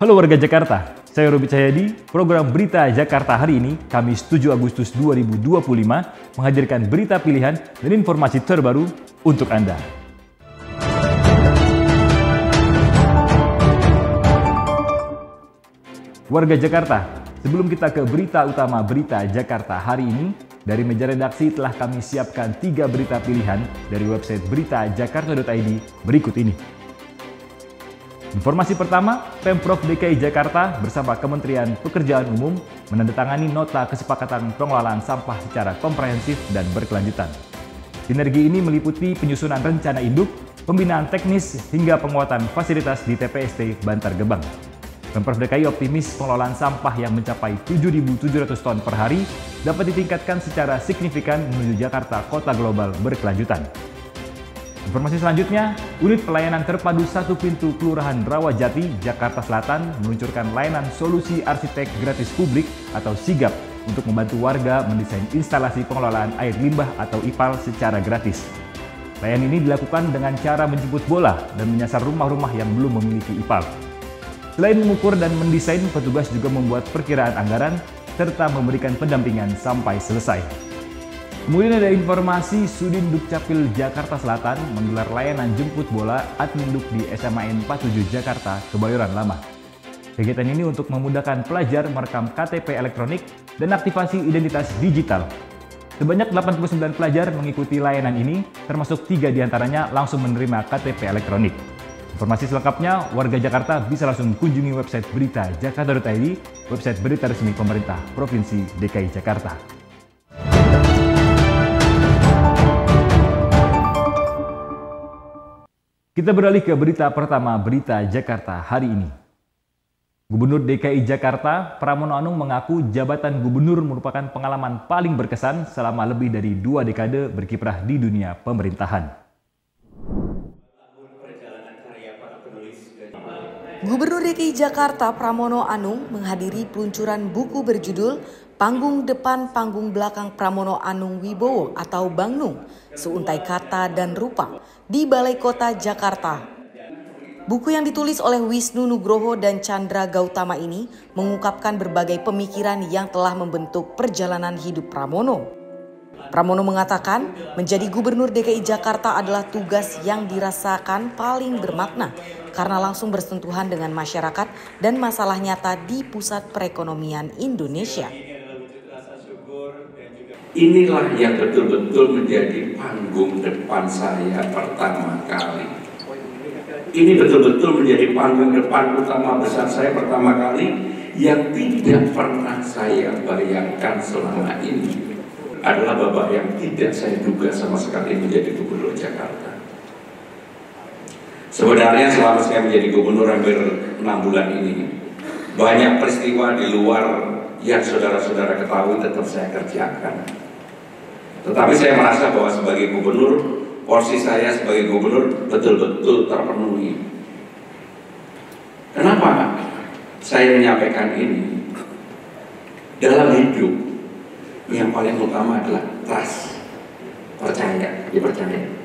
Halo warga Jakarta, saya Robi Cahyadi. Program Berita Jakarta hari ini, Kamis 7 Agustus 2025, menghadirkan berita pilihan dan informasi terbaru untuk Anda. Warga Jakarta, sebelum kita ke berita utama Berita Jakarta hari ini, dari meja redaksi telah kami siapkan 3 berita pilihan dari website beritajakarta.id berikut ini. Informasi pertama, Pemprov DKI Jakarta bersama Kementerian Pekerjaan Umum menandatangani nota kesepakatan pengelolaan sampah secara komprehensif dan berkelanjutan. Sinergi ini meliputi penyusunan rencana induk, pembinaan teknis, hingga penguatan fasilitas di TPST Bantar Gebang. Pemprov DKI optimis pengelolaan sampah yang mencapai 7.700 ton per hari dapat ditingkatkan secara signifikan menuju Jakarta Kota Global berkelanjutan. Informasi selanjutnya, unit pelayanan terpadu satu pintu Kelurahan Rawajati, Jakarta Selatan meluncurkan layanan solusi arsitek gratis publik atau SIGAP untuk membantu warga mendesain instalasi pengelolaan air limbah atau IPAL secara gratis. Layanan ini dilakukan dengan cara menjemput bola dan menyasar rumah-rumah yang belum memiliki IPAL. Selain mengukur dan mendesain, petugas juga membuat perkiraan anggaran serta memberikan pendampingan sampai selesai. Kemudian ada informasi Sudin Dukcapil Jakarta Selatan menggelar layanan jemput bola Adminduk di SMAN 47 Jakarta, Kebayoran Lama. Kegiatan ini untuk memudahkan pelajar merekam KTP elektronik dan aktivasi identitas digital. Sebanyak 89 pelajar mengikuti layanan ini, termasuk 3 diantaranya langsung menerima KTP elektronik. Informasi selengkapnya, warga Jakarta bisa langsung kunjungi website beritajakarta.id, website berita resmi pemerintah Provinsi DKI Jakarta. Kita beralih ke berita pertama Berita Jakarta hari ini. Gubernur DKI Jakarta, Pramono Anung mengaku jabatan gubernur merupakan pengalaman paling berkesan selama lebih dari 2 dekade berkiprah di dunia pemerintahan. Gubernur DKI Jakarta Pramono Anung menghadiri peluncuran buku berjudul Panggung Depan Panggung Belakang Pramono Anung Wibowo atau Bangnung, Seuntai Kata dan Rupa di Balai Kota Jakarta. Buku yang ditulis oleh Wisnu Nugroho dan Chandra Gautama ini mengungkapkan berbagai pemikiran yang telah membentuk perjalanan hidup Pramono. Pramono mengatakan menjadi Gubernur DKI Jakarta adalah tugas yang dirasakan paling bermakna karena langsung bersentuhan dengan masyarakat dan masalah nyata di pusat perekonomian Indonesia. Inilah yang betul-betul menjadi panggung depan saya pertama kali. Ini betul-betul menjadi panggung depan utama besar saya pertama kali yang tidak pernah saya bayangkan selama ini. Adalah bapak yang tidak saya duga sama sekali menjadi Gubernur Jakarta. Sebenarnya selama saya menjadi Gubernur hampir 6 bulan ini, banyak peristiwa di luar yang saudara-saudara ketahui tetap saya kerjakan. Tetapi saya merasa bahwa sebagai gubernur, porsi saya sebagai gubernur betul-betul terpenuhi. Kenapa saya menyampaikan ini? Dalam hidup, yang paling utama adalah trust, dipercaya.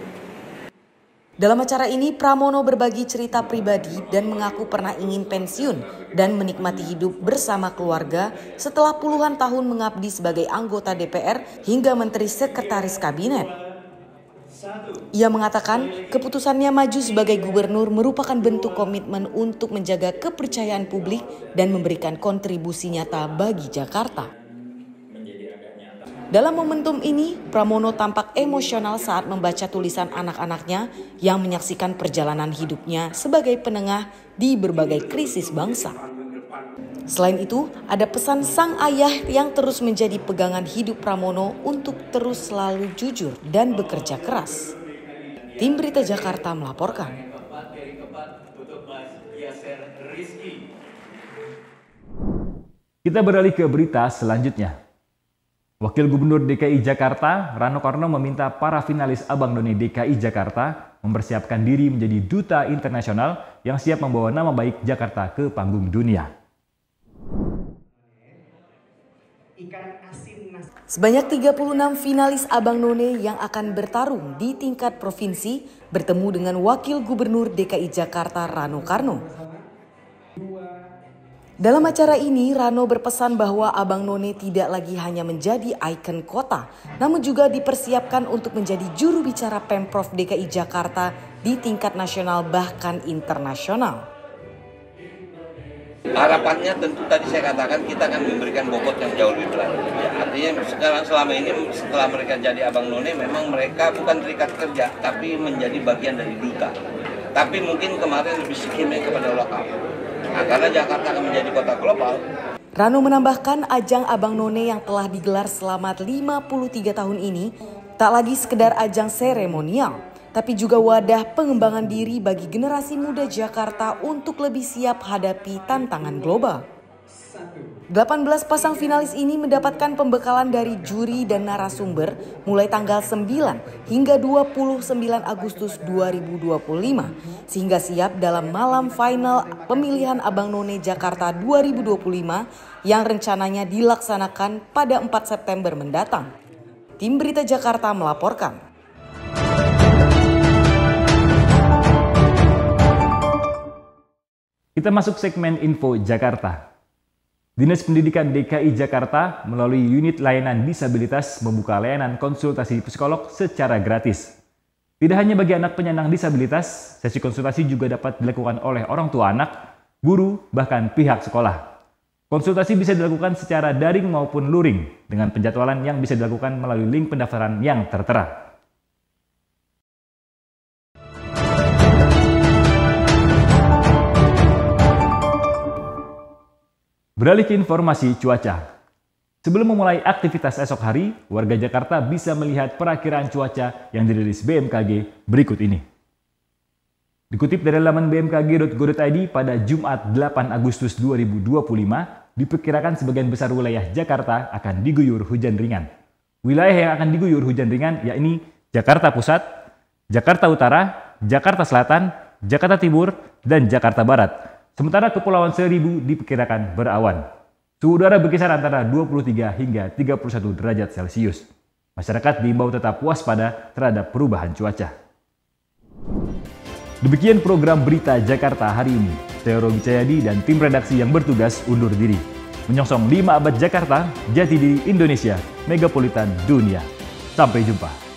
Dalam acara ini, Pramono berbagi cerita pribadi dan mengaku pernah ingin pensiun dan menikmati hidup bersama keluarga setelah puluhan tahun mengabdi sebagai anggota DPR hingga Menteri Sekretaris Kabinet. Ia mengatakan keputusannya maju sebagai gubernur merupakan bentuk komitmen untuk menjaga kepercayaan publik dan memberikan kontribusi nyata bagi Jakarta. Dalam momentum ini, Pramono tampak emosional saat membaca tulisan anak-anaknya yang menyaksikan perjalanan hidupnya sebagai penengah di berbagai krisis bangsa. Selain itu, ada pesan sang ayah yang terus menjadi pegangan hidup Pramono untuk terus selalu jujur dan bekerja keras. Tim Berita Jakarta melaporkan. Kita beralih ke berita selanjutnya. Wakil Gubernur DKI Jakarta, Rano Karno meminta para finalis Abang None DKI Jakarta mempersiapkan diri menjadi duta internasional yang siap membawa nama baik Jakarta ke panggung dunia. Sebanyak 36 finalis Abang None yang akan bertarung di tingkat provinsi bertemu dengan Wakil Gubernur DKI Jakarta Rano Karno. Dalam acara ini, Rano berpesan bahwa Abang None tidak lagi hanya menjadi ikon kota, namun juga dipersiapkan untuk menjadi juru bicara Pemprov DKI Jakarta di tingkat nasional bahkan internasional. Harapannya tentu tadi saya katakan kita akan memberikan bobot yang jauh lebih besar. Ya, artinya sekarang selama ini setelah mereka jadi Abang None memang mereka bukan terikat kerja tapi menjadi bagian dari duta. Tapi mungkin kemarin lebih skimnya kepada lokal. Nah, karena Jakarta akan menjadi kota global. Rano menambahkan ajang Abang None yang telah digelar selama 53 tahun ini tak lagi sekedar ajang seremonial, tapi juga wadah pengembangan diri bagi generasi muda Jakarta untuk lebih siap hadapi tantangan global. 18 pasang finalis ini mendapatkan pembekalan dari juri dan narasumber mulai tanggal 9 hingga 29 Agustus 2025 sehingga siap dalam malam final pemilihan Abang None Jakarta 2025 yang rencananya dilaksanakan pada 4 September mendatang. Tim Berita Jakarta melaporkan. Kita masuk segmen Info Jakarta. Dinas Pendidikan DKI Jakarta melalui unit layanan disabilitas membuka layanan konsultasi psikolog secara gratis. Tidak hanya bagi anak penyandang disabilitas, sesi konsultasi juga dapat dilakukan oleh orang tua anak, guru, bahkan pihak sekolah. Konsultasi bisa dilakukan secara daring maupun luring dengan penjadwalan yang bisa dilakukan melalui link pendaftaran yang tertera. Beralih ke informasi cuaca. Sebelum memulai aktivitas esok hari, warga Jakarta bisa melihat perakiraan cuaca yang dirilis BMKG berikut ini. Dikutip dari laman bmkg.go.id pada Jumat 8 Agustus 2025, diperkirakan sebagian besar wilayah Jakarta akan diguyur hujan ringan. Wilayah yang akan diguyur hujan ringan yakni Jakarta Pusat, Jakarta Utara, Jakarta Selatan, Jakarta Timur, dan Jakarta Barat. Sementara Kepulauan Seribu diperkirakan berawan. Suhu udara berkisar antara 23 hingga 31 derajat Celcius. Masyarakat diimbau tetap waspada terhadap perubahan cuaca. Demikian program Berita Jakarta hari ini. Saya Rogi Cahyadi dan tim redaksi yang bertugas undur diri. Menyongsong 5 abad Jakarta, jati diri Indonesia, megapolitan dunia. Sampai jumpa.